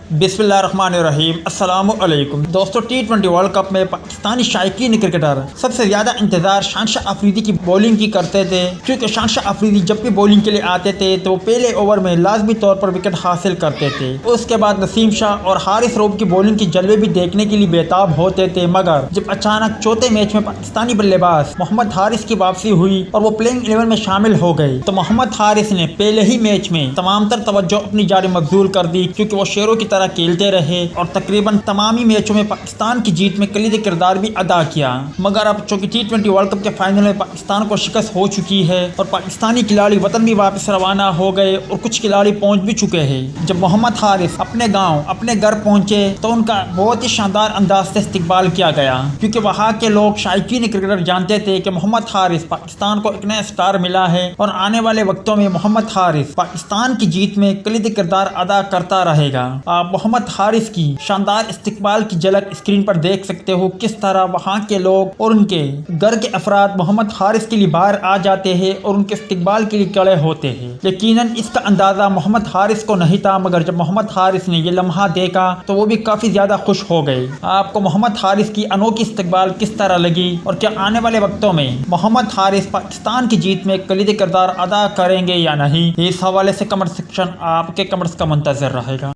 बिस्मिल्लाहिर्रहमानिर्रहीम। अस्सलामु अलैकुम दोस्तों, T20 वर्ल्ड कप में पाकिस्तानी शायकीन क्रिकेटर सबसे ज़्यादा इंतज़ार शानशाह अफरीदी की बॉलिंग की करते थे, क्योंकि शानशाह अफरीदी जब भी बॉलिंग के लिए आते थे तो वो पहले ओवर में लाजमी तौर पर विकेट हासिल करते थे। उसके बाद नसीम शाह और हारिस रऊफ की बॉलिंग की जलवे भी देखने के लिए बेताब होते थे, मगर जब अचानक चौथे मैच में पाकिस्तानी बल्लेबाज मोहम्मद हारिस की वापसी हुई और वो प्लेइंग 11 में शामिल हो गए तो मोहम्मद हारिस ने पहले ही मैच में तमाम तर तवज्जो अपनी जारी मबजूल कर दी, क्योंकि वो शेरों की तरह खेलते रहे और तकरीबन तमामी मैचों में पाकिस्तान की जीत में कलीदी किरदार भी अदा किया। मगर अब चूंकि T20 वर्ल्ड कप के फाइनल में पाकिस्तान को शिकस्त हो चुकी है और पाकिस्तानी खिलाड़ी वतन भी वापस रवाना हो गए और कुछ खिलाड़ी पहुंच भी चुके हैं, जब मोहम्मद हारिस अपने गांव अपने घर पहुंचे तो उनका बहुत ही शानदार अंदाज से इस्तकबाल किया गया, क्योंकि वहाँ के लोग शायकीन क्रिकेटर जानते थे कि मोहम्मद हारिस पाकिस्तान को एक नया स्टार मिला है और आने वाले वक्तों में मोहम्मद हारिस पाकिस्तान की जीत में कलीदी किरदार अदा करता रहेगा। आप मोहम्मद हारिस की शानदार इस्तकबाल की झलक स्क्रीन पर देख सकते हो, किस तरह वहाँ के लोग और उनके घर के अफराद मोहम्मद हारिस के लिए बाहर आ जाते हैं और उनके इस्तकबाल के लिए खड़े होते हैं। यकीनन इसका अंदाजा मोहम्मद हारिस को नहीं था, मगर जब मोहम्मद हारिस ने ये लम्हा देखा तो वो भी काफी ज्यादा खुश हो गए। आपको मोहम्मद हारिस की अनोखी इस्तकबाल किस तरह लगी और क्या आने वाले वक्तों में मोहम्मद हारिस पाकिस्तान की जीत में कलीदी किरदार अदा करेंगे या नहीं, इस हवाले से कमेंट सेक्शन आपके कमेंट्स का मुंतजर रहेगा।